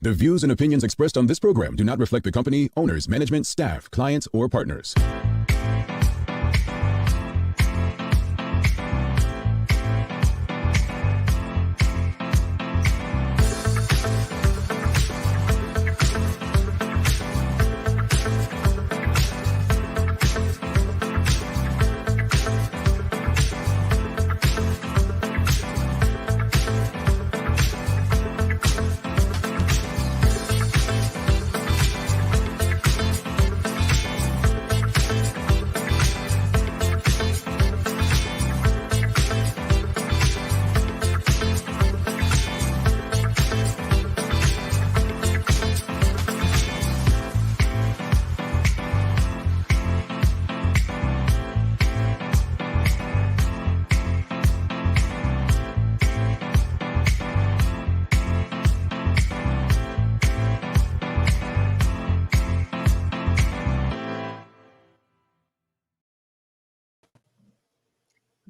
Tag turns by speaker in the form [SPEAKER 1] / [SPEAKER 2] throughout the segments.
[SPEAKER 1] The views and opinions expressed on this program do not reflect the company, owners, management, staff, clients, or partners.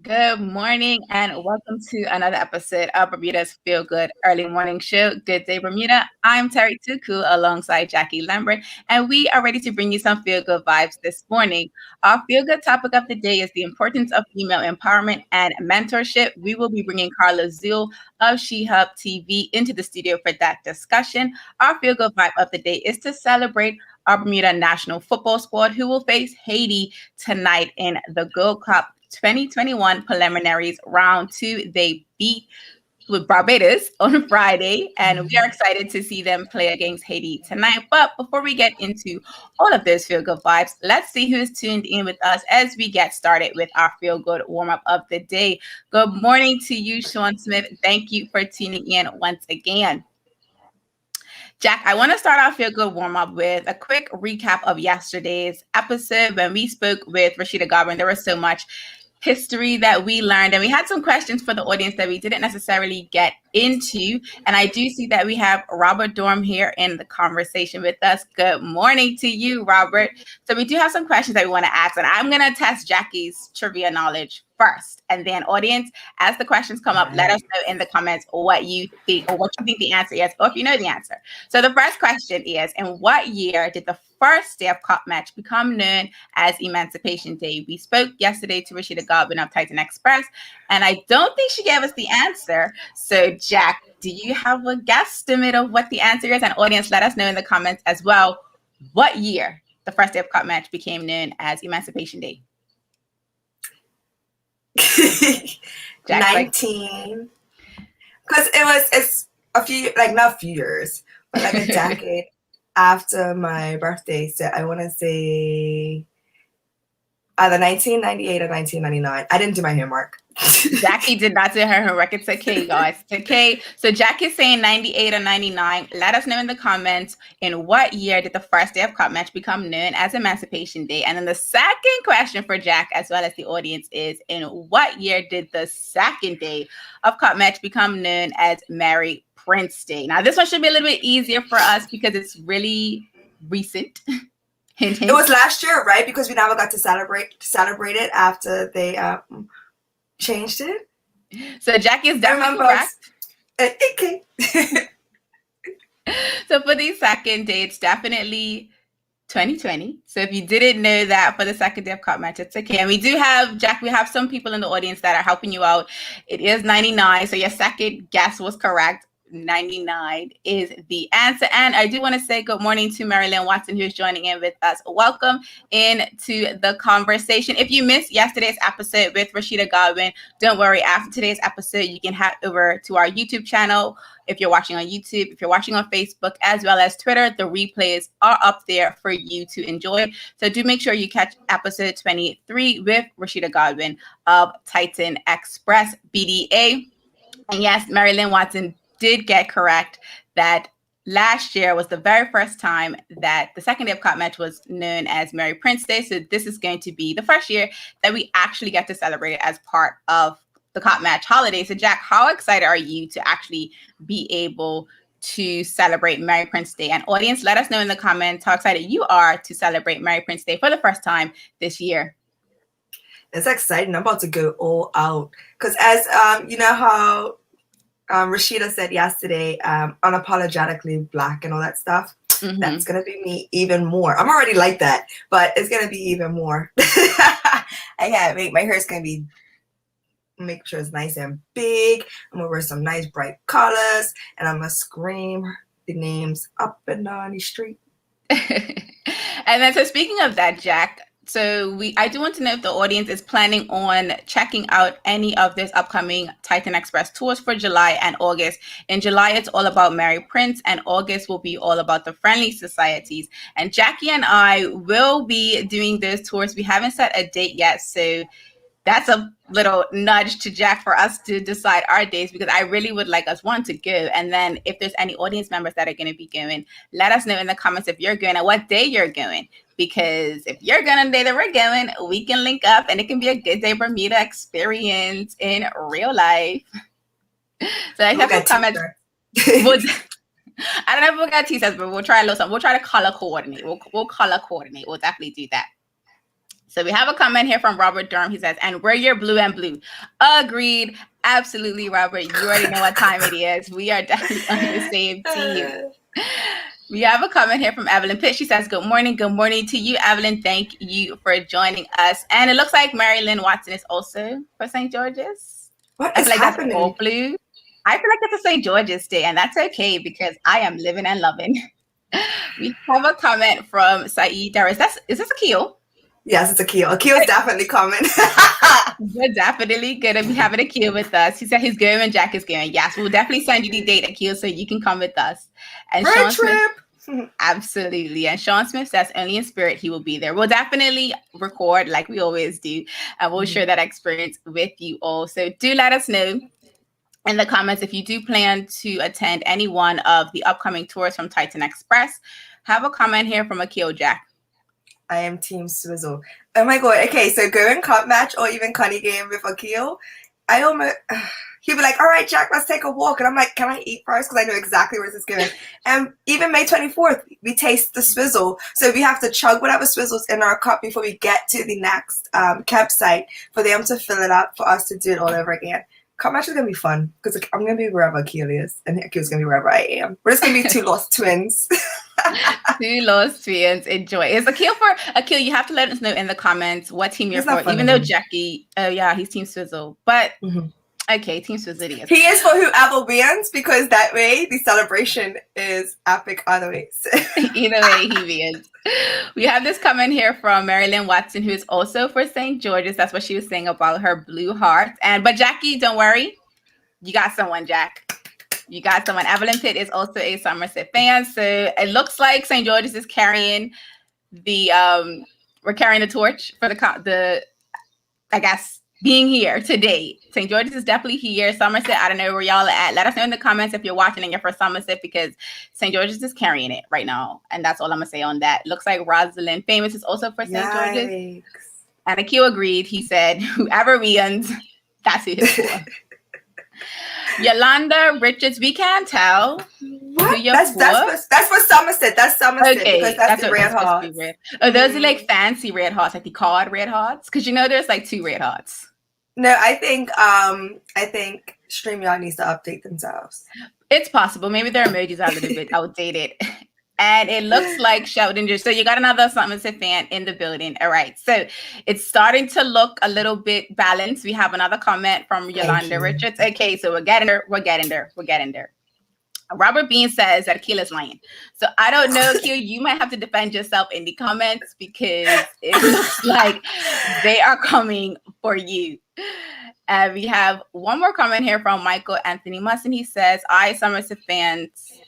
[SPEAKER 2] Good morning and welcome to another episode of Bermuda's Feel Good Early Morning Show. Good day, Bermuda. I'm Terri Tuku alongside Jacky Lambert, and we are ready to bring you some feel good vibes this morning. Our feel good topic of the day is the importance of female empowerment and mentorship. We will be bringing Carla Zuill of SheHubTV into the studio for that discussion. Our feel good vibe of the day is to celebrate our Bermuda national football squad, who will face Haiti tonight in the Gold Cup 2021 preliminaries round 2. They beat with Barbados on Friday, and we are excited to see them play against Haiti tonight. But before we get into all of those feel good vibes, let's see who's tuned in with us as we get started with our feel good warm up of the day. Good morning to you, Sean Smith. Thank you for tuning in once again. Jack, I want to start our feel good warm up with a quick recap of yesterday's episode when we spoke with Rashida Godwin. There was so much history that we learned, and we had some questions for the audience that we didn't necessarily get into. And I do see that we have Robert Dorm here in the conversation with us. Good morning to you, Robert. So we do have some questions that we want to ask, and I'm going to test Jacky's trivia knowledge first. And then audience, as the questions come up, let us know in the comments what you think or what you think the answer is, or if you know the answer. So the first question is, in what year did the first day of Cup match become known as Emancipation Day? We spoke yesterday to Rashida Godwin of Titan Express, and I don't think she gave us the answer. So Jack, do you have a guesstimate of what the answer is? And audience, let us know in the comments as well what year the first day of Cup match became known as Emancipation Day.
[SPEAKER 3] Jack, 19, because it's a few, like not a few years, but like a decade after my birthday. So I want to say either 1998 or 1999. I didn't do my homework.
[SPEAKER 2] Jackie did not do her homework. It's okay, guys. It's okay. So Jackie's saying 98 or 99. Let us know in the comments in what year did the first day of Cup match become known as Emancipation Day. And then the second question for Jack, as well as the audience, is in what year did the second day of Cup match become known as Mary Prince Day? Now, this one should be a little bit easier for us because it's really recent.
[SPEAKER 3] It was last year, right? Because we never got to celebrate it after they changed it.
[SPEAKER 2] So Jackie is definitely correct.
[SPEAKER 3] Okay.
[SPEAKER 2] So for the second day, it's definitely 2020. So if you didn't know that for the second day of Cup match, it's okay. And we do have, Jack, we have some people in the audience that are helping you out. It is 99. So your second guess was correct. 99 is the answer. And I do want to say good morning to Marilyn Watson, who's joining in with us. Welcome into the conversation. If you missed yesterday's episode with Rashida Godwin, don't worry. After today's episode, you can head over to our YouTube channel. If you're watching on YouTube, if you're watching on Facebook, as well as Twitter, the replays are up there for you to enjoy. So do make sure you catch episode 23 with Rashida Godwin of Titan Express BDA. And yes, Marilyn Watson did get correct that last year was the very first time that the second day of Cup match was known as Mary Prince Day. So this is going to be the first year that we actually get to celebrate it as part of the Cup match holiday. So Jack, how excited are you to actually be able to celebrate Mary Prince Day? And audience, let us know in the comments how excited you are to celebrate Mary Prince Day for the first time this year.
[SPEAKER 3] It's exciting. I'm about to go all out because as you know how Rashida said yesterday, unapologetically Black and all that stuff. Mm-hmm. That's going to be me even more. I'm already like that, but it's going to be even more. I can't wait. My hair's going to be, make sure it's nice and big. I'm going to wear some nice bright colors, and I'm going to scream the names up and down the street.
[SPEAKER 2] And then, so speaking of that, Jack, so I do want to know if the audience is planning on checking out any of this upcoming Titan Express tours for July and August. In July, it's all about Mary Prince, and August will be all about the Friendly Societies. And Jackie and I will be doing those tours. We haven't set a date yet, so that's a little nudge to Jack for us to decide our days, because I really would like us, one, to go. And then if there's any audience members that are going to be going, let us know in the comments if you're going and what day you're going. Because if you're going on the day that we're going, we can link up and it can be a Good Day Bermuda experience in real life. So I have some comments. I don't know if we'll get t-shirts, but we'll try a little something. We'll try to color coordinate. We'll color coordinate. We'll definitely do that. So we have a comment here from Robert Durham. He says, and we're your blue and blue. Agreed. Absolutely, Robert. You already know what time it is. We are definitely on the same team. We have a comment here from Evelyn Pitt. She says, good morning. Good morning to you, Evelyn. Thank you for joining us. And it looks like Marilyn Watson is also for St. George's.
[SPEAKER 3] What is happening?
[SPEAKER 2] That's all blue. I feel like it's a St. George's Day, and that's okay because I am living and loving. We have a comment from Saeed Darris. Is this a Keel?
[SPEAKER 3] Yes, it's a Keel. A Keel is definitely coming.
[SPEAKER 2] We're definitely going to be having a Keel with us. He said he's going and Jack is going. Yes, we'll definitely send you the date at Keel so you can come with us. And
[SPEAKER 3] Road trip.
[SPEAKER 2] Smith, absolutely. And Sean Smith says only in spirit he will be there. We'll definitely record like we always do. And we'll share that experience with you all. So do let us know in the comments if you do plan to attend any one of the upcoming tours from Titan Express. Have a comment here from Akil Jack.
[SPEAKER 3] I am Team Swizzle. Oh my god. Okay, so going cup match or even Connie game with Akil, I almost he'd be like, all right, Jack, let's take a walk. And I'm like, can I eat first? Because I know exactly where this is going. And even May 24th, we taste the swizzle. So we have to chug whatever swizzles in our cup before we get to the next campsite for them to fill it up for us to do it all over again. Cup match is going to be fun because I'm going to be wherever Akil is and Akil's going to be wherever I am. We're just going to be two lost twins.
[SPEAKER 2] Two lost twins. Enjoy. Is Akil for Akil? You have to let us know in the comments what team you're for. Even though Jackie, oh yeah, he's Team Swizzle. But okay, Team Swizzle.
[SPEAKER 3] He is for whoever wins because that way the celebration is epic either way.
[SPEAKER 2] Either way, he wins. We have this comment here from Marilyn Watson, who is also for St. George's. That's what she was saying about her blue heart. But Jackie, don't worry, you got someone, Jack. You got someone. Evelyn Pitt is also a Somerset fan. So it looks like St. George's is carrying we're carrying the torch for the I guess, being here today. St. George's is definitely here. Somerset, I don't know where y'all are at. Let us know in the comments if you're watching and you're for Somerset because St. George's is carrying it right now. And that's all I'm going to say on that. Looks like Rosalind Famous is also for St. George's. And Akil agreed. He said, whoever wins, that's who it's for. Yolanda Richards, we can't tell.
[SPEAKER 3] What? That's for Somerset. That's Somerset because that's the red hearts.
[SPEAKER 2] Oh, those are like fancy red hearts, like the card red hearts. Because there's like two red hearts.
[SPEAKER 3] No, I think StreamYard needs to update themselves.
[SPEAKER 2] It's possible. Maybe their emojis are a little bit outdated. And it looks like Sheldon. So you got another Somerset fan in the building. All right. So it's starting to look a little bit balanced. We have another comment from Yolanda Richards. Okay, so we're getting there. Robert Bean says that Akil is lying. So I don't know, Akil, you might have to defend yourself in the comments because it looks like they are coming for you. We have one more comment here from Michael Anthony Musson. He says, Somerset fans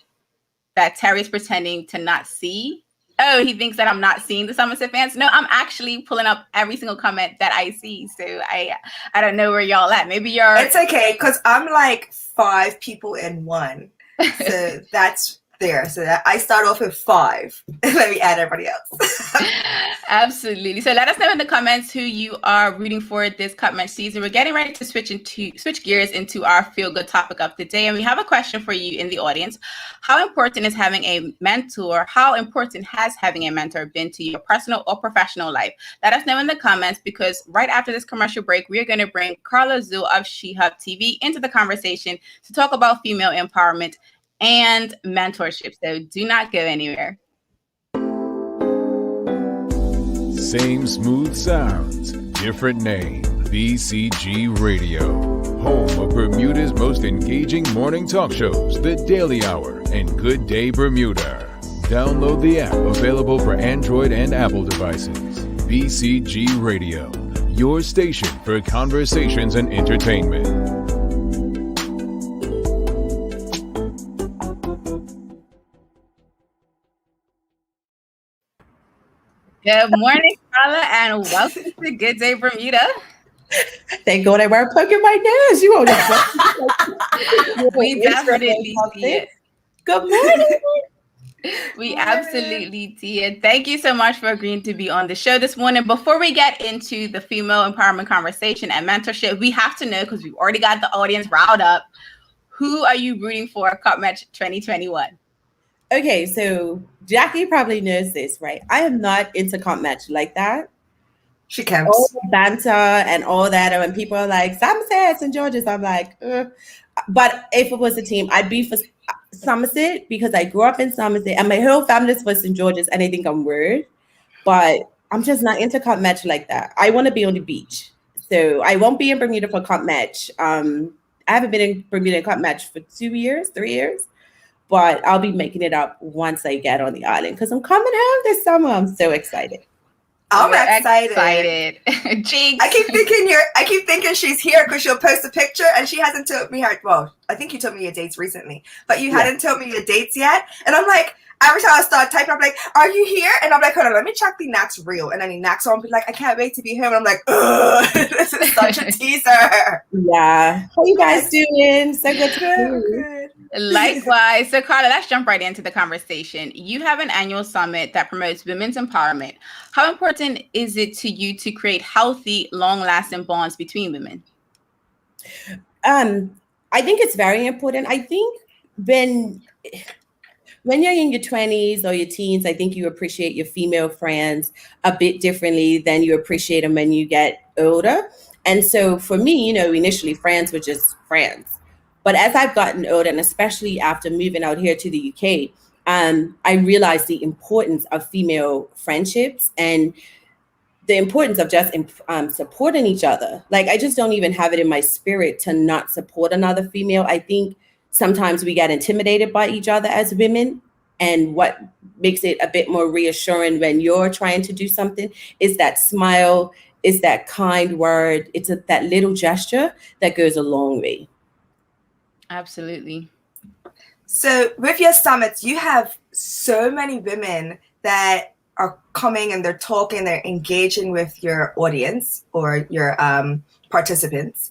[SPEAKER 2] that Terry's pretending to not see. Oh, he thinks that I'm not seeing the Somerset fans. No, I'm actually pulling up every single comment that I see. So I don't know where y'all at. Maybe you're...
[SPEAKER 3] It's okay, because I'm like 5 people in one. So that's there. So that I start off with 5. Let me add everybody else.
[SPEAKER 2] Absolutely. So let us know in the comments who you are rooting for this Cup Match season. We're getting ready to switch gears into our feel good topic of the day. And we have a question for you in the audience. How important is having a mentor? How important has having a mentor been to your personal or professional life? Let us know in the comments, because right after this commercial break, we are going to bring Carla Zuill of SheHubTV into the conversation to talk about female empowerment and mentorship. So do not go anywhere.
[SPEAKER 1] Same smooth sounds, different name. BCG Radio, home of Bermuda's most engaging morning talk shows, The Daily Hour and Good Day Bermuda. Download the app, available for Android and Apple devices. BCG Radio, your station for conversations and entertainment.
[SPEAKER 2] Good morning, Carla, and welcome to Good Day Bermuda.
[SPEAKER 4] Thank God I weren't poking my nose. You won't have
[SPEAKER 2] We definitely see it.
[SPEAKER 4] Good morning.
[SPEAKER 2] We absolutely see it. Thank you so much for agreeing to be on the show this morning. Before we get into the female empowerment conversation and mentorship, we have to know, because we've already got the audience riled up, who are you rooting for Cup Match 2021?
[SPEAKER 4] Okay, so Jackie probably knows this, right? I am not into Cup Match like that.
[SPEAKER 3] She camps.
[SPEAKER 4] All the banter and all that. And when people are like, Somerset, St. George's, I'm like, But if it was a team, I'd be for Somerset, because I grew up in Somerset and my whole family's for St. George's, and I think I'm weird. But I'm just not into Cup Match like that. I want to be on the beach. So I won't be in Bermuda for Cup Match. I haven't been in Bermuda Cup Match for 2 years, 3 years. But I'll be making it up once I get on the island, because I'm coming home this summer. I'm so excited.
[SPEAKER 3] I'm excited.
[SPEAKER 2] Jinx.
[SPEAKER 3] I keep thinking she's here because she'll post a picture, and she hasn't told me her. Well, I think you told me your dates recently, but you hadn't told me your dates yet. And I'm like, every time I start typing, I'm like, "Are you here?" And I'm like, "Hold on, let me check the Nax reel." And then the Nax will be like, "I can't wait to be home." And I'm like, "Ugh, this is such a teaser."
[SPEAKER 4] Yeah. How you guys doing? So good to
[SPEAKER 3] Good.
[SPEAKER 2] Likewise. So Carla, let's jump right into the conversation. You have an annual summit that promotes women's empowerment. How important is it to you to create healthy, long-lasting bonds between women?
[SPEAKER 4] I think it's very important. I think when you're in your 20s or your teens, I think you appreciate your female friends a bit differently than you appreciate them when you get older. And so for me, initially friends were just friends. But as I've gotten older, and especially after moving out here to the UK, I realized the importance of female friendships and the importance of just supporting each other. Like, I just don't even have it in my spirit to not support another female. I think sometimes we get intimidated by each other as women. And what makes it a bit more reassuring when you're trying to do something is that smile, is that kind word. It's that little gesture that goes a long way.
[SPEAKER 2] Absolutely.
[SPEAKER 3] So with your summits, you have so many women that are coming and they're talking, they're engaging with your audience or your participants.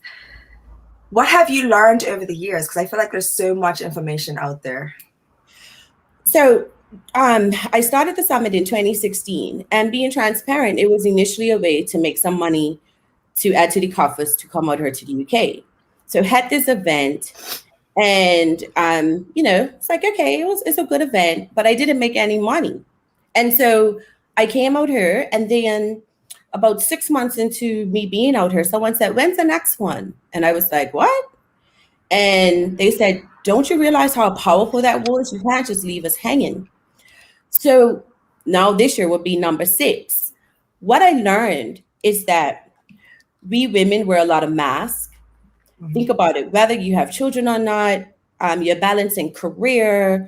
[SPEAKER 3] What have you learned over the years? Because I feel like there's so much information out there.
[SPEAKER 4] So I started the summit in 2016, and being transparent, it was initially a way to make some money to add to the coffers to come out here to the UK. So had this event, and it's like, okay, it's a good event, but I didn't make any money. And so I came out here, and then about 6 months into me being out here, someone said, "When's the next one?" And I was like, "What?" And they said, "Don't you realize how powerful that was? You can't just leave us hanging." So now this year will be number 6. What I learned is that we women wear a lot of masks. Mm-hmm. Think about it, whether you have children or not, you're balancing career,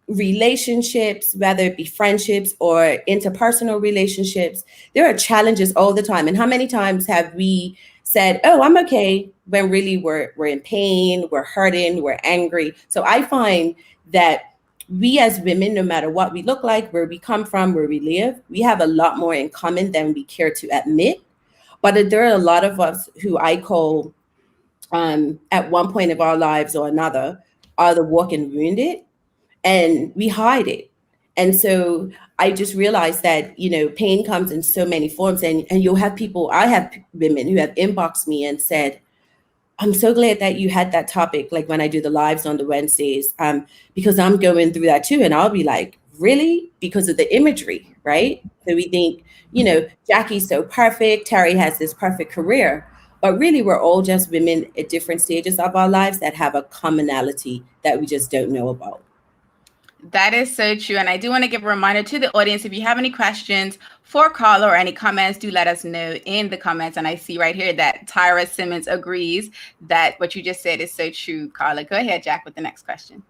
[SPEAKER 4] relationships, whether it be friendships or interpersonal relationships. There are challenges all the time. And how many times have we said, "Oh, I'm okay," when really we're in pain, we're hurting, we're angry. So I find that we as women, no matter what we look like, where we come from, where we live, we have a lot more in common than we care to admit. But there are a lot of us who I call, at one point of our lives or another, are the walking wounded. and we hide it. And so I just realized that, pain comes in so many forms, and you'll have I have women who have inboxed me and said, I'm so glad that you had that topic, like when I do the lives on the Wednesdays, because I'm going through that too. And I'll be like, really? Because of the imagery, right? So we think, Jackie's so perfect, Terri has this perfect career, but really we're all just women at different stages of our lives that have a commonality that we just don't know about.
[SPEAKER 2] That is so true. And I do want to give a reminder to the audience, if you have any questions for Carla or any comments, do let us know in the comments. And I see right here that Tyra Simmons agrees that what you just said is so true, Carla. Go ahead, Jack, with the next question.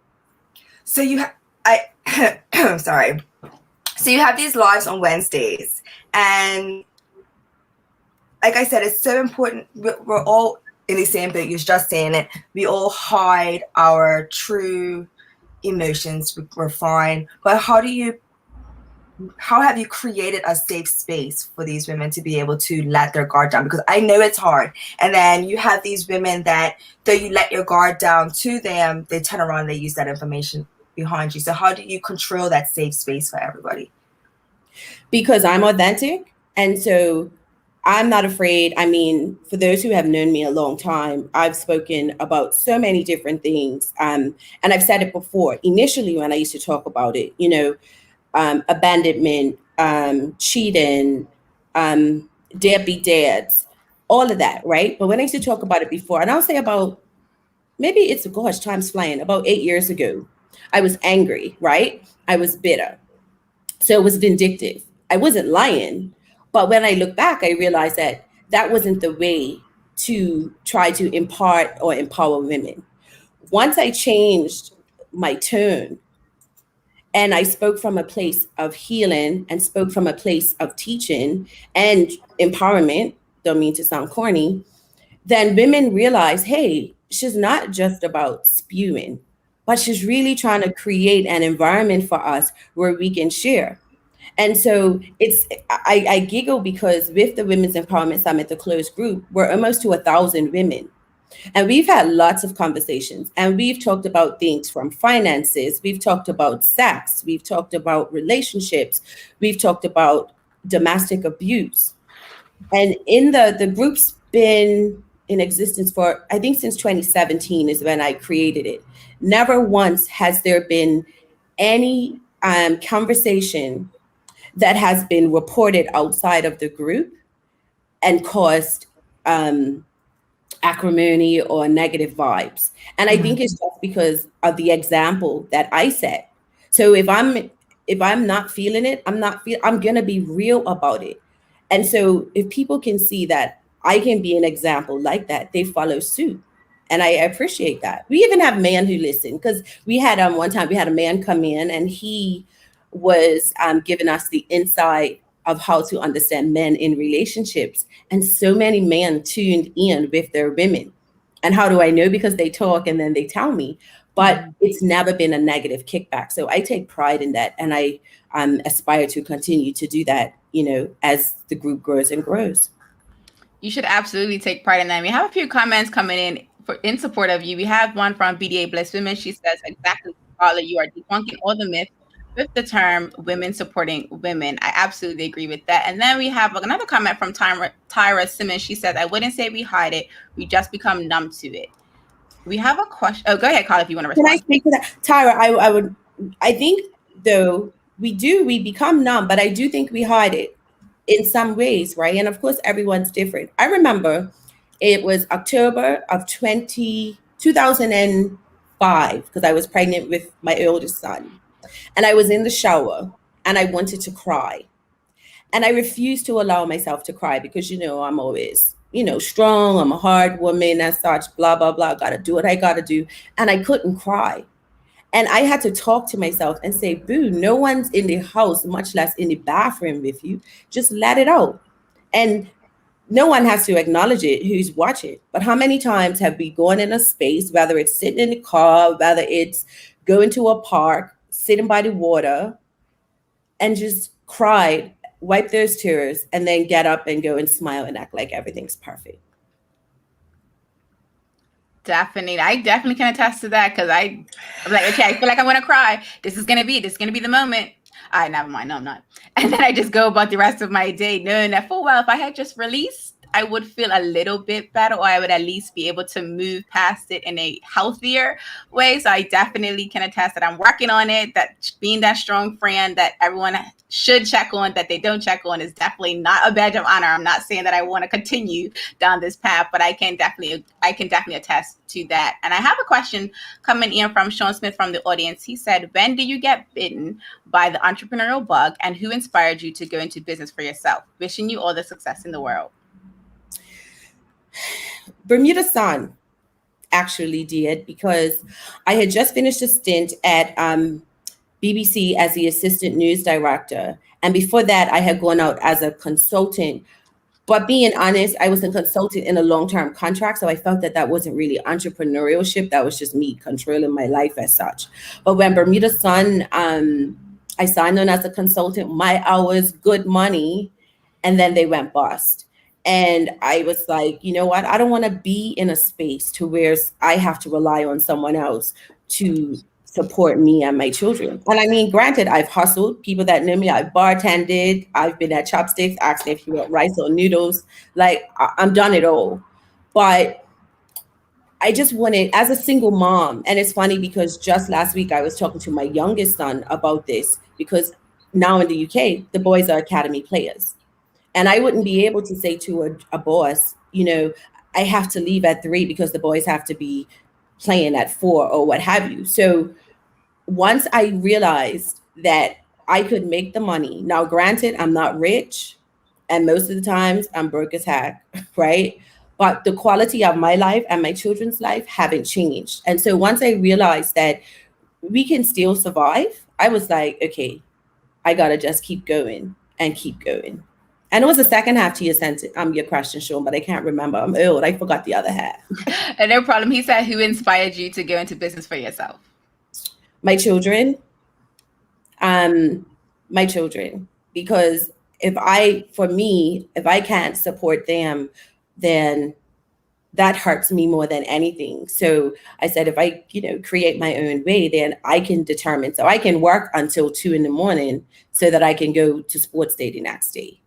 [SPEAKER 3] So sorry. So you have these lives on Wednesdays, and like I said, it's so important. We're all in the same boat. You're just saying it. We all hide our true emotions. We're fine, but how have you created a safe space for these women to be able to let their guard down? Because I know it's hard, and then you have these women that, though you let your guard down to them, they turn around and they use that information behind you. So how do you control that safe space for everybody?
[SPEAKER 4] Because I'm authentic, and so I'm not afraid. I mean, for those who have known me a long time, I've spoken about so many different things. And I've said it before, initially when I used to talk about it, abandonment, cheating, deadbeat dads, all of that, right? But when I used to talk about it before, and I'll say about, maybe time's flying, about 8 years ago, I was angry, right? I was bitter. So it was vindictive. I wasn't lying. But when I look back, I realized that wasn't the way to try to impart or empower women. Once I changed my tone and I spoke from a place of healing and spoke from a place of teaching and empowerment, don't mean to sound corny, then women realize, hey, she's not just about spewing, but she's really trying to create an environment for us where we can share. And so I giggle because with the Women's Empowerment Summit, the closed group, we're almost to 1,000 women. And we've had lots of conversations, and we've talked about things from finances. We've talked about sex. We've talked about relationships. We've talked about domestic abuse. And in the group's been in existence for, I think since 2017 is when I created it. Never once has there been any conversation that has been reported outside of the group and caused acrimony or negative vibes. And I think it's just because of the example that I set. So if I'm not feeling it, I'm gonna be real about it. And so if people can see that I can be an example like that, they follow suit. And I appreciate that. We even have men who listen, because we had one time we had a man come in and he was giving us the insight of how to understand men in relationships. And so many men tuned in with their women. And how do I know? Because they talk and then they tell me. But it's never been a negative kickback. So I take pride in that. And I aspire to continue to do that, as the group grows and grows.
[SPEAKER 2] You should absolutely take pride in that. We have a few comments coming in support of you. We have one from BDA Bliss Women. She says, exactly, Carla, you are debunking all the myths with the term women supporting women. I absolutely agree with that. And then we have another comment from Tyra Simmons. She says, I wouldn't say we hide it. We just become numb to it. We have a question. Oh, go ahead, Carla, if you want to respond.
[SPEAKER 4] Can I speak to that? Tyra, I think though we become numb, but I do think we hide it in some ways, right? And of course, everyone's different. I remember it was October of 2005, because I was pregnant with my oldest son. And I was in the shower and I wanted to cry. And I refused to allow myself to cry because, I'm always, strong. I'm a hard woman as such, blah, blah, blah. Got to do what I got to do. And I couldn't cry. And I had to talk to myself and say, boo, no one's in the house, much less in the bathroom with you. Just let it out. And no one has to acknowledge it who's watching. But how many times have we gone in a space, whether it's sitting in the car, whether it's going to a park, sitting by the water, and just cried, wipe those tears, and then get up and go and smile and act like everything's perfect?
[SPEAKER 2] Definitely. I definitely can attest to that because I'm like, okay, I feel like I want to cry. This is gonna be the moment. All right, never mind. No, I'm not. And then I just go about the rest of my day knowing that full well if I had just released, I would feel a little bit better, or I would at least be able to move past it in a healthier way. So I definitely can attest that I'm working on it, that being that strong friend that everyone should check on, that they don't check on, is definitely not a badge of honor. I'm not saying that I want to continue down this path, but I can definitely attest to that. And I have a question coming in from Sean Smith from the audience. He said, when did you get bitten by the entrepreneurial bug, and who inspired you to go into business for yourself? Wishing you all the success in the world.
[SPEAKER 4] Bermuda Sun actually did, because I had just finished a stint at BBC as the assistant news director. And before that, I had gone out as a consultant. But being honest, I was a consultant in a long-term contract. So I felt that wasn't really entrepreneurship. That was just me controlling my life as such. But when Bermuda Sun, I signed on as a consultant, my hours, good money, and then they went bust. And I was like, you know what? I don't want to be in a space to where I have to rely on someone else to support me and my children. And I mean, granted, I've hustled. People that know me, I've bartended, I've been at Chopsticks, asking if you want rice or noodles. Like, I'm done it all. But I just wanted, as a single mom, and it's funny because just last week I was talking to my youngest son about this, because now in the UK, the boys are academy players. And I wouldn't be able to say to a boss, you know, I have to leave at 3 because the boys have to be playing at 4 or what have you. So once I realized that I could make the money, now granted, I'm not rich, and most of the times I'm broke as heck, right? But the quality of my life and my children's life haven't changed. And so once I realized that we can still survive, I was like, okay, I gotta just keep going and keep going. And it was the second half to your question, Sean, but I can't remember. I'm old. I forgot the other half.
[SPEAKER 2] And no problem. He said, who inspired you to go into business for yourself?
[SPEAKER 4] My children. My children. Because if I can't support them, then that hurts me more than anything. So I said, if I, create my own way, then I can determine. So I can work until 2 a.m. so that I can go to sports day the next day.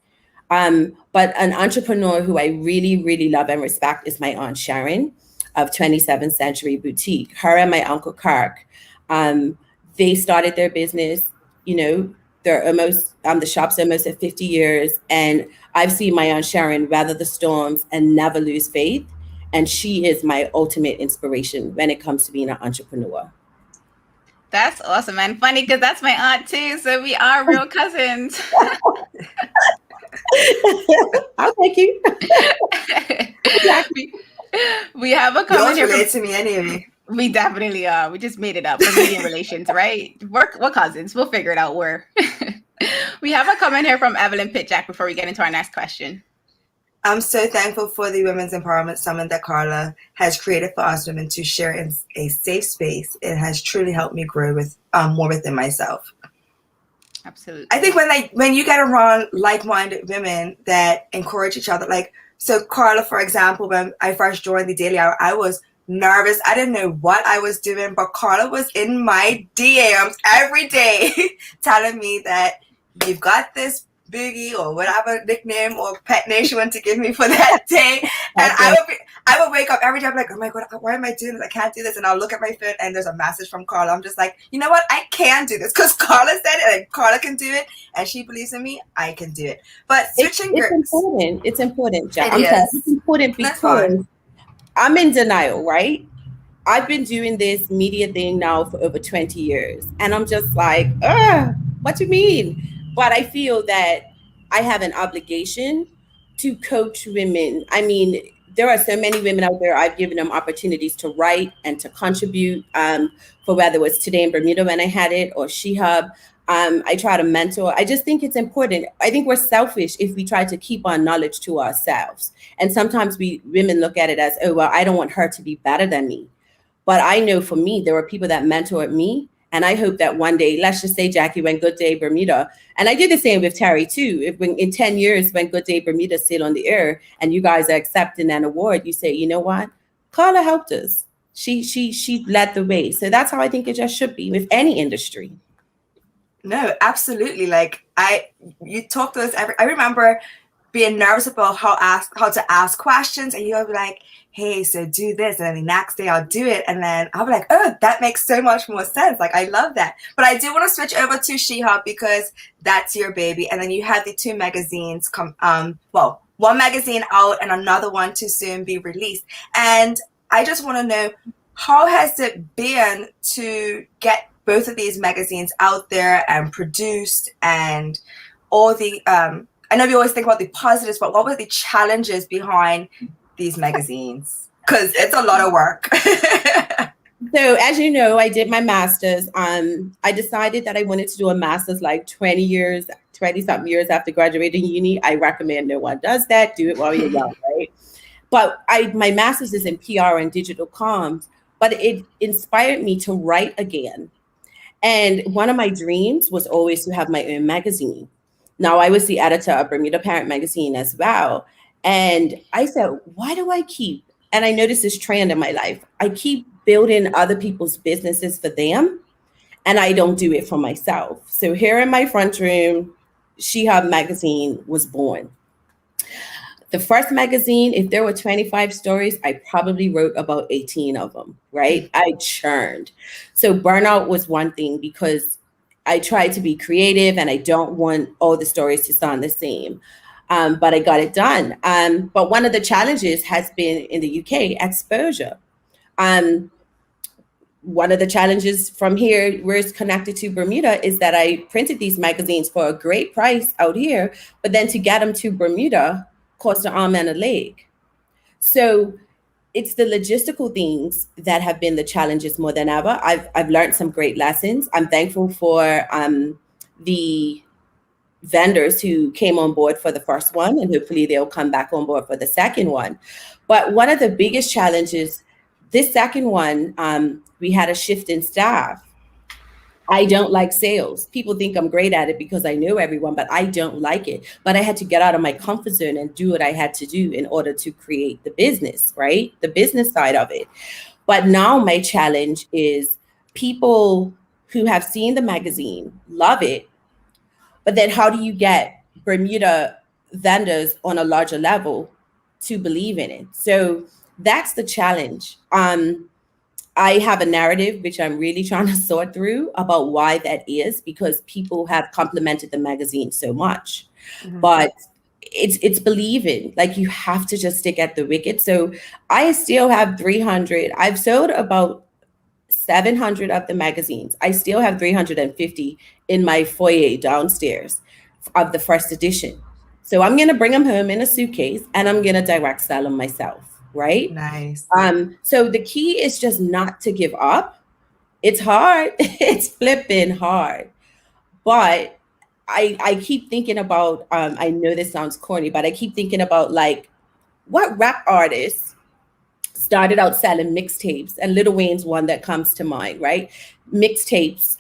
[SPEAKER 4] But an entrepreneur who I really, really love and respect is my Aunt Sharon of 27th Century Boutique. Her and my Uncle Kirk, they started their business, they're almost, the shop's almost at 50 years. And I've seen my Aunt Sharon weather the storms and never lose faith. And she is my ultimate inspiration when it comes to being an entrepreneur.
[SPEAKER 2] That's awesome and funny because that's my aunt too. So we are real cousins.
[SPEAKER 4] I'll take you.
[SPEAKER 2] Exactly. We have a comment here.
[SPEAKER 3] Related to me anyway.
[SPEAKER 2] We definitely are. We just made it up for median relations, right? We're cousins. We'll figure it out. We have a comment here from Evelyn Pitjack before we get into our next question.
[SPEAKER 3] I'm so thankful for the Women's Empowerment Summit that Carla has created for us women to share in a safe space. It has truly helped me grow with more within myself.
[SPEAKER 2] Absolutely.
[SPEAKER 3] I think when you get around like-minded women that encourage each other, so Carla, for example, when I first joined the Daily Hour, I was nervous. I didn't know what I was doing, but Carla was in my DMs every day telling me that you've got this boogie or whatever nickname or pet name she wanted to give me for that day. And I would wake up every day like, oh my God, why am I doing this? I can't do this. And I'll look at my phone and there's a message from Carla. I'm just like, you know what? I can do this because Carla said it and Carla can do it and she believes in me. I can do it. But switching gears.
[SPEAKER 4] It's important, Jack.
[SPEAKER 3] It's
[SPEAKER 4] important because I'm in denial, right? I've been doing this media thing now for over 20 years. And I'm just like, what do you mean? But I feel that I have an obligation to coach women. I mean, there are so many women out there. I've given them opportunities to write and to contribute for whether it was Today in Bermuda when I had it or SheHub. I try to mentor. I just think it's important. I think we're selfish if we try to keep our knowledge to ourselves. And sometimes women look at it as, oh, well, I don't want her to be better than me. But I know for me, there were people that mentored me. And I hope that one day, let's just say, Jackie, when Good Day Bermuda, and I did the same with Terri too. If in 10 years, when Good Day Bermuda is still on the air and you guys are accepting an award, you say, you know what? Carla helped us. She led the way. So that's how I think it just should be with any industry.
[SPEAKER 3] No, absolutely. Like you talk to us I remember being nervous about how to ask questions, and you'll be like, hey, so do this, and then the next day I'll do it, and then I'll be like, oh, that makes so much more sense. Like, I love that. But I do want to switch over to SheHub because that's your baby, and then you have the 2 magazines come one magazine out and another one to soon be released. And I just want to know, how has it been to get both of these magazines out there and produced, and all the I know we always think about the positives, but what were the challenges behind these magazines? Because it's a lot of work.
[SPEAKER 4] So as you know, I did my master's. I decided that I wanted to do a master's like 20 something years after graduating uni. I recommend no one does that. Do it while you're young, right? But my master's is in PR and digital comms, but it inspired me to write again. And one of my dreams was always to have my own magazine. Now, I was the editor of Bermuda Parent Magazine as well. And I said, why do I keep, and I noticed this trend in my life, I keep building other people's businesses for them, and I don't do it for myself. So here in my front room, SheHub Magazine was born. The first magazine, if there were 25 stories, I probably wrote about 18 of them, right? I churned. So burnout was one thing, because I tried to be creative and I don't want all the stories to sound the same. But I got it done. But one of the challenges has been in the UK, exposure. One of the challenges from here, where it's connected to Bermuda, is that I printed these magazines for a great price out here, but then to get them to Bermuda cost an arm and a leg. So it's the logistical things that have been the challenges more than ever. I've learned some great lessons. I'm thankful for the vendors who came on board for the first one, and hopefully they'll come back on board for the second one. But one of the biggest challenges, this second one, we had a shift in staff. I don't like sales. People think I'm great at it because I know everyone, but I don't like it. But I had to get out of my comfort zone and do what I had to do in order to create the business, right? The business side of it. But now my challenge is people who have seen the magazine, love it, but then how do you get Bermuda vendors on a larger level to believe in it? So that's the challenge. I have a narrative, which I'm really trying to sort through, about why that is, because people have complimented the magazine so much. Mm-hmm. But it's believing, like, you have to just stick at the wicket. So I still have 300. I've sold about 700 of the magazines. I still have 350 in my foyer downstairs of the first edition. So I'm going to bring them home in a suitcase, and I'm going to direct sell them myself. Right?
[SPEAKER 3] Nice.
[SPEAKER 4] So the key is just not to give up. It's hard. It's flipping hard. But I keep thinking about, I know this sounds corny, but I keep thinking about, like, what rap artists started out selling mixtapes, and Lil Wayne's one that comes to mind, right? Mixtapes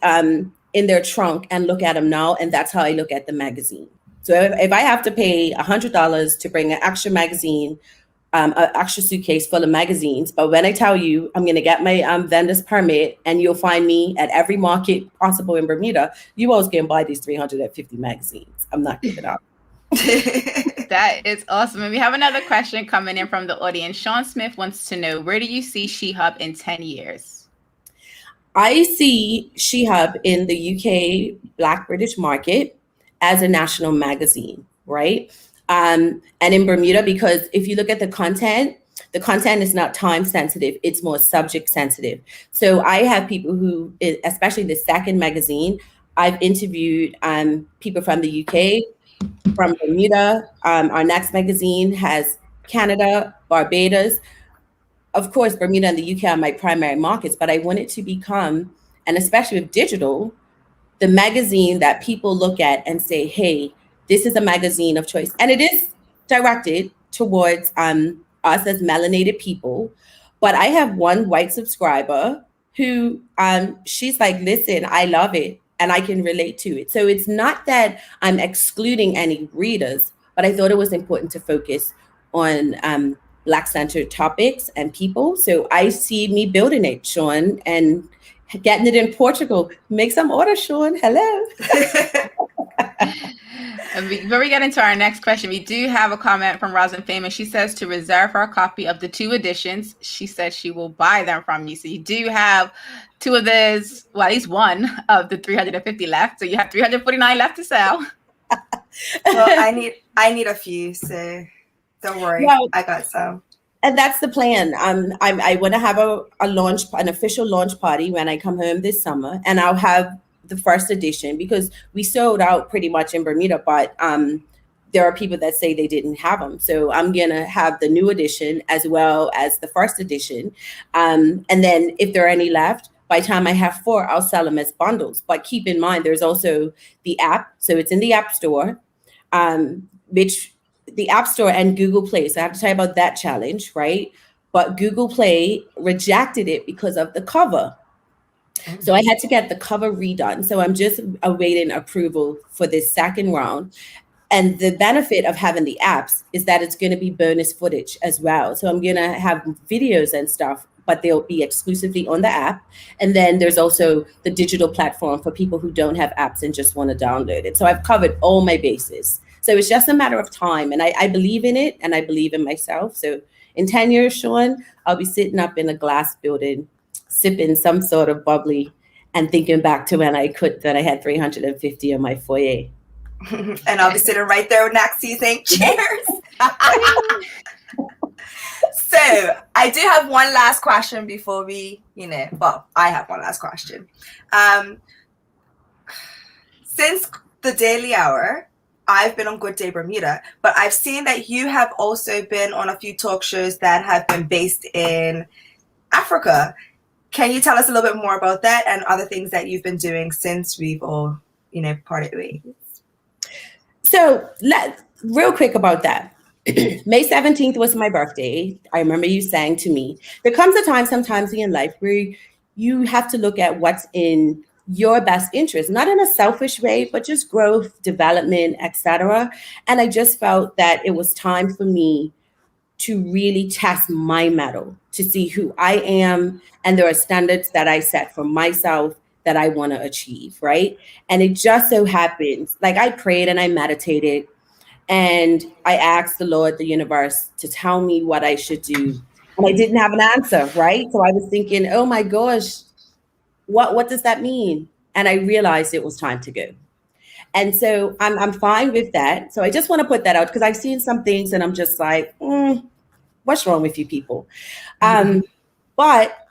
[SPEAKER 4] in their trunk, and look at them now. And that's how I look at the magazine. So if I have to pay $100 to bring an extra magazine, an extra suitcase full of magazines, but when I tell you I'm going to get my vendor's permit, and you'll find me at every market possible in Bermuda, you always can buy these 350 magazines. I'm not giving up.
[SPEAKER 2] That is awesome. And we have another question coming in from the audience. Sean Smith wants to know, where do you see SheHub in 10 years?
[SPEAKER 4] I see SheHub in the UK Black British market as a national magazine, right? And in Bermuda, because if you look at the content is not time sensitive, it's more subject sensitive. So I have people who, especially the second magazine, I've interviewed people from the UK, from Bermuda. Our next magazine has Canada, Barbados. Of course, Bermuda and the UK are my primary markets, but I want it to become, and especially with digital, the magazine that people look at and say, hey, this is a magazine of choice. And it is directed towards us as melanated people. But I have one white subscriber who she's like, listen, I love it and I can relate to it. So it's not that I'm excluding any readers, but I thought it was important to focus on Black-centered topics and people. So I see me building it, Sean, and getting it in Portugal. Make some orders, Sean. Hello.
[SPEAKER 2] Before we get into our next question, we do have a comment from Roslyn Famous. She says to reserve her a copy of the 2 editions. She said she will buy them from you. So you do have 2 of those, well, at least 1 of the 350 left. So you have 349 left to sell.
[SPEAKER 3] Well, I need a few, so don't worry. Well, I got some.
[SPEAKER 4] And that's the plan. I want to have an official launch party when I come home this summer, and I'll have the first edition because we sold out pretty much in Bermuda, but there are people that say they didn't have them. So I'm going to have the new edition as well as the first edition. And then if there are any left, by the time I have 4, I'll sell them as bundles. But keep in mind, there's also the app. So it's in the App Store, which the App Store and Google Play. So I have to tell you about that challenge, right? But Google Play rejected it because of the cover. So I had to get the cover redone. So I'm just awaiting approval for this second round. And the benefit of having the apps is that it's going to be bonus footage as well. So I'm going to have videos and stuff, but they'll be exclusively on the app. And then there's also the digital platform for people who don't have apps and just want to download it. So I've covered all my bases. So it's just a matter of time. And I believe in it and I believe in myself. So in 10 years, Sean, I'll be sitting up in a glass building, sipping some sort of bubbly and thinking back to when I had 350 in my foyer.
[SPEAKER 3] And I'll be sitting right there next to you saying, cheers. So I do have one last question before we, I have one last question. Since the Daily Hour, I've been on Good Day Bermuda, but I've seen that you have also been on a few talk shows that have been based in Africa. Can you tell us a little bit more about that and other things that you've been doing since we've all, parted ways?
[SPEAKER 4] So real quick about that. May 17th was my birthday. I remember you saying to me, there comes a time sometimes in life where you have to look at what's in your best interest, not in a selfish way, but just growth, development, etc. And I just felt that it was time for me to really test my mettle, to see who I am. And there are standards that I set for myself that I want to achieve, right? And it just so happens, like I prayed and I meditated and I asked the Lord, the universe, to tell me what I should do. And I didn't have an answer, right? So I was thinking, oh my gosh, what does that mean? And I realized it was time to go. And so I'm fine with that. So I just want to put that out because I've seen some things and I'm just like, what's wrong with you people? But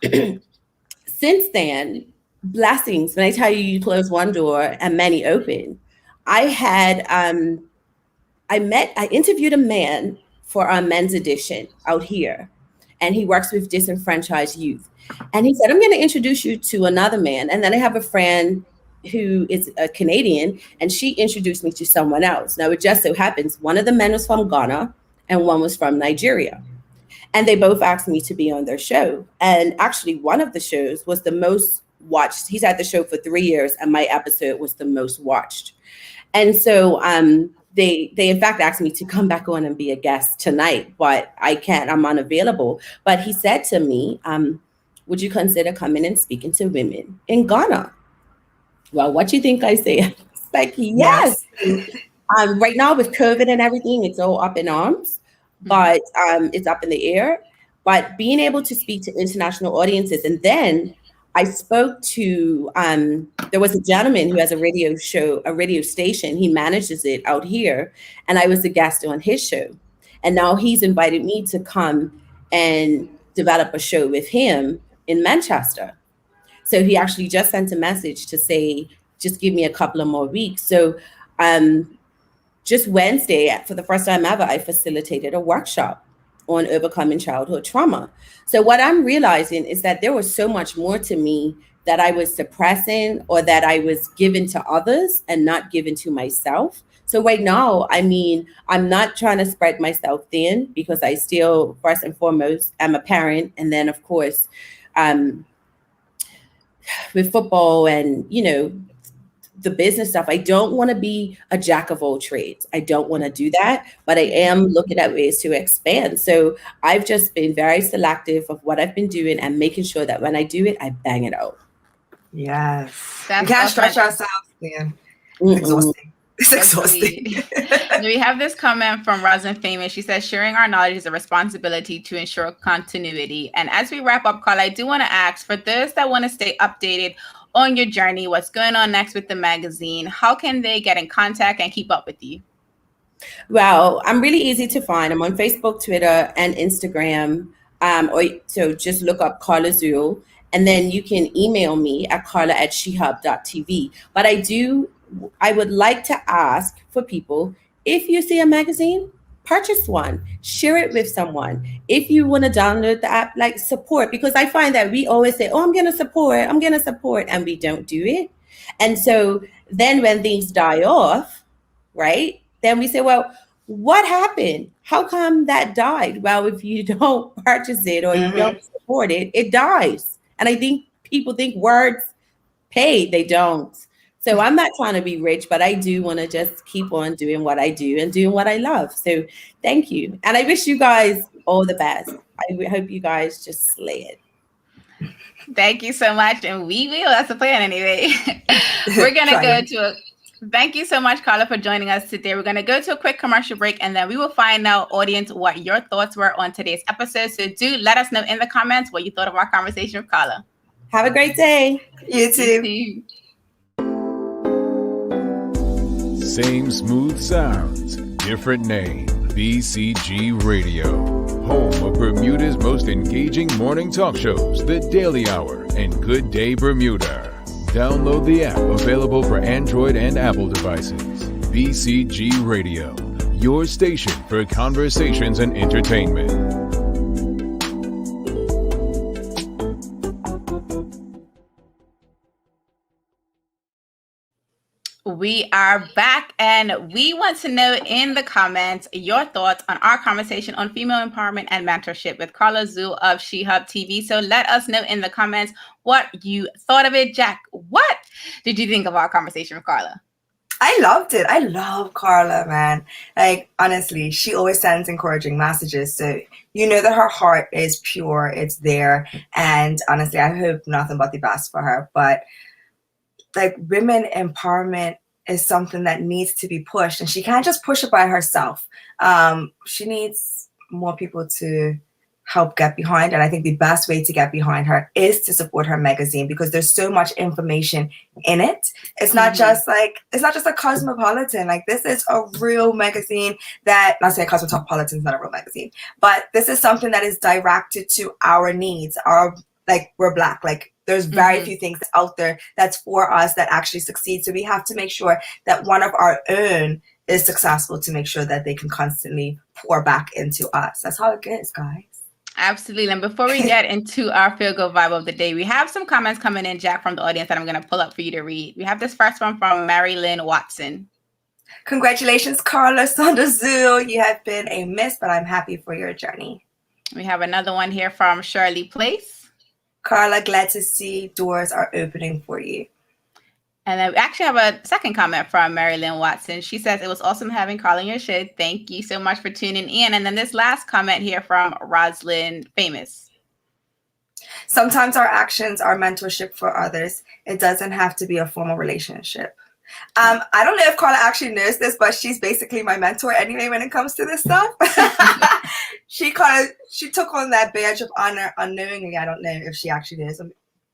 [SPEAKER 4] since then, blessings, when I tell you close one door and many open, I interviewed a man for our men's edition out here, and he works with disenfranchised youth. And he said, I'm going to introduce you to another man. And then I have a friend who is a Canadian, and she introduced me to someone else. Now, it just so happens one of the men was from Ghana and one was from Nigeria. And they both asked me to be on their show. And actually, one of the shows was the most watched. He's had the show for 3 years, and my episode was the most watched. And so they in fact asked me to come back on and be a guest tonight, but I can't. I'm unavailable. But he said to me, would you consider coming and speaking to women in Ghana? Well, what do you think I say? It's like, yes. Right now with COVID and everything, it's all up in arms, but it's up in the air. But being able to speak to international audiences, and then I spoke to, there was a gentleman who has a radio station. He manages it out here. And I was a guest on his show. And now he's invited me to come and develop a show with him in Manchester. So he actually just sent a message to say, just give me a couple of more weeks. So just Wednesday, for the first time ever, I facilitated a workshop on overcoming childhood trauma. So what I'm realizing is that there was so much more to me that I was suppressing or that I was giving to others and not giving to myself. So right now, I mean, I'm not trying to spread myself thin because I still, first and foremost, am a parent. And then, of course, with football and, the business stuff. I don't want to be a jack of all trades. I don't want to do that, but I am looking at ways to expand. So I've just been very selective of what I've been doing and making sure that when I do it, I bang it out.
[SPEAKER 3] Yes.
[SPEAKER 2] That's
[SPEAKER 3] we can't
[SPEAKER 2] awesome.
[SPEAKER 3] stretch ourselves, man. It's exhausting. It's exhausting.
[SPEAKER 2] We have this comment from Rosin Famous. She says, sharing our knowledge is a responsibility to ensure continuity. And as we wrap up, Carla, I do want to ask, for those that want to stay updated on your journey, what's going on next with the magazine, how can they get in contact and keep up with you?
[SPEAKER 4] Well, I'm really easy to find. I'm on Facebook, Twitter, and Instagram. So just look up Carla Zuill, and then you can email me at carla@shehub.tv. But I would like to ask for people, if you see a magazine, purchase one, share it with someone. If you want to download the app, like, support, because I find that we always say, oh, I'm going to support, and we don't do it. And so then when things die off, right, then we say, well, what happened? How come that died? Well, if you don't purchase it or you don't support it, it dies. And I think people think words pay. They don't. So I'm not trying to be rich, but I do want to just keep on doing what I do and doing what I love. So thank you. And I wish you guys all the best. I hope you guys just slay it.
[SPEAKER 2] Thank you so much. And we will. That's the plan anyway. We're going to thank you so much, Carla, for joining us today. We're going to go to a quick commercial break, and then we will find out, audience, what your thoughts were on today's episode. So do let us know in the comments what you thought of our conversation with Carla.
[SPEAKER 4] Have a great day.
[SPEAKER 3] You too.
[SPEAKER 1] Same smooth sounds, different name. BCG Radio, home of Bermuda's most engaging morning talk shows, The Daily Hour and Good Day Bermuda. Download the app, available for Android and Apple devices. BCG Radio, your station for conversations and entertainment.
[SPEAKER 2] We are back, and we want to know in the comments your thoughts on our conversation on female empowerment and mentorship with Carla Zuill of SheHubTV. So let us know in the comments what you thought of it. Jack, what did you think of our conversation with Carla?
[SPEAKER 3] I loved it. I love Carla, man. Like, honestly, she always sends encouraging messages. So you know that her heart is pure. It's there. And honestly, I hope nothing but the best for her. But like, women empowerment is something that needs to be pushed, and she can't just push it by herself. She needs more people to help get behind, and I think the best way to get behind her is to support her magazine, because there's so much information in it. It's not just a cosmopolitan. Like, this is a real magazine that, not saying Cosmopolitan is not a real magazine, but this is something that is directed to our needs. We're Black, like, there's very few things out there that's for us that actually succeed. So we have to make sure that one of our own is successful to make sure that they can constantly pour back into us. That's how it is, guys.
[SPEAKER 2] Absolutely. And before we get into our feel good vibe of the day, we have some comments coming in, Jack, from the audience that I'm going to pull up for you to read. We have this first one from Mary Lynn Watson.
[SPEAKER 3] Congratulations, Carla Zuill. You have been a miss, but I'm happy for your journey.
[SPEAKER 2] We have another one here from Shirley Place.
[SPEAKER 3] Carla, glad to see doors are opening for you.
[SPEAKER 2] And then we actually have a second comment from Mary Lynn Watson. She says, it was awesome having Carla on your show. Thank you so much for tuning in. And then this last comment here from Rosalind Famous.
[SPEAKER 3] Sometimes our actions are mentorship for others. It doesn't have to be a formal relationship. I don't know if Carla actually knows this, but she's basically my mentor anyway when it comes to this stuff. She took on that badge of honor unknowingly. I don't know if she actually knows.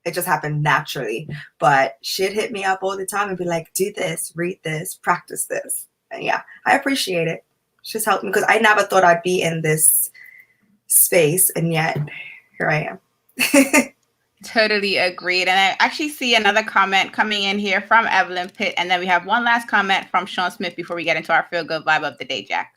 [SPEAKER 3] It just happened naturally. But she'd hit me up all the time and be like, do this, read this, practice this. And yeah, I appreciate it. She's helped me, because I never thought I'd be in this space, and yet here I am.
[SPEAKER 2] Totally agreed. And I actually see another comment coming in here from Evelyn Pitt. And then we have one last comment from Sean Smith before we get into our feel good vibe of the day, Jack.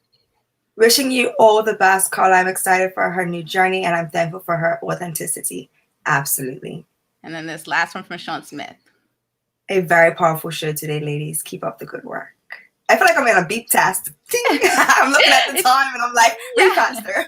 [SPEAKER 3] Wishing you all the best, Carla. I'm excited for her new journey, and I'm thankful for her authenticity. Absolutely.
[SPEAKER 2] And then this last one from Sean Smith.
[SPEAKER 3] A very powerful show today, ladies. Keep up the good work. I feel like I'm in a beep test. I'm looking at the time and I'm like, read faster.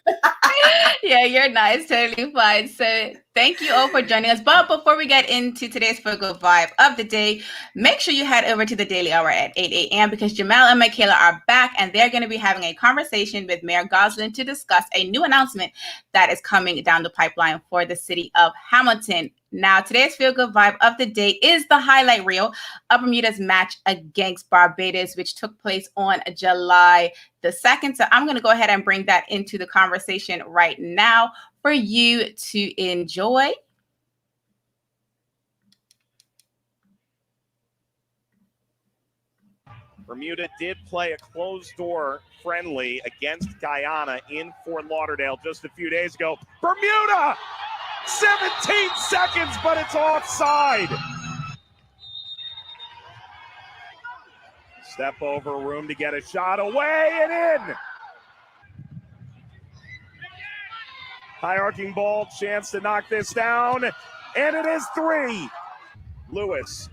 [SPEAKER 2] Yeah, you're nice. Totally fine. So thank you all for joining us. But before we get into today's Feel Good Vibe of the day, make sure you head over to the Daily Hour at 8 a.m. because Jamel and Michaela are back and they're going to be having a conversation with Mayor Goslin to discuss a new announcement that is coming down the pipeline for the city of Hamilton. Now, today's Feel Good Vibe of the day is the highlight reel of Bermuda's match against Barbados, which took place on July the 2nd. So I'm going to go ahead and bring that into the conversation right now for you to enjoy.
[SPEAKER 5] Bermuda did play a closed-door friendly against Guyana in Fort Lauderdale just a few days ago. Bermuda! 17 seconds, but it's offside. Step over, room to get a shot away and in. High arcing ball, chance to knock this down, and it is 3. Lewis,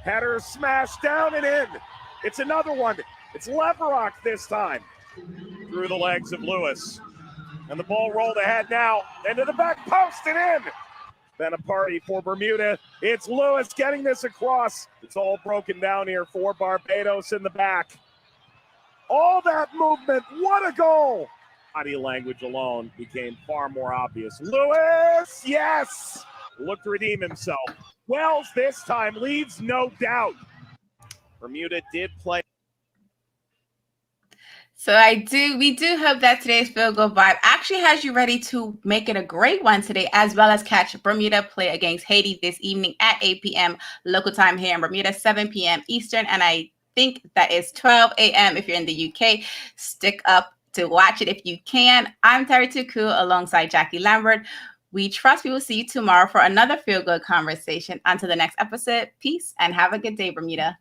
[SPEAKER 5] header smashed down and in. It's another one. It's Leverock this time. Through the legs of Lewis. And the ball rolled ahead now, into the back post and in. Then a party for Bermuda. It's Lewis getting this across. It's all broken down here for Barbados in the back. All that movement, what a goal! Body language alone became far more obvious. Lewis, yes! Looked to redeem himself. Wells this time leaves no doubt. Bermuda did play.
[SPEAKER 2] So we do hope that today's Feel Good Vibe actually has you ready to make it a great one today, as well as catch Bermuda play against Haiti this evening at 8 p.m. local time here in Bermuda, 7 p.m. Eastern, and I think that is 12 a.m. if you're in the UK. Stick up to watch it if you can. I'm Terri Tuku alongside Jackie Lambert. We trust we will see you tomorrow for another Feel Good conversation. Until the next episode, peace and have a good day, Bermuda.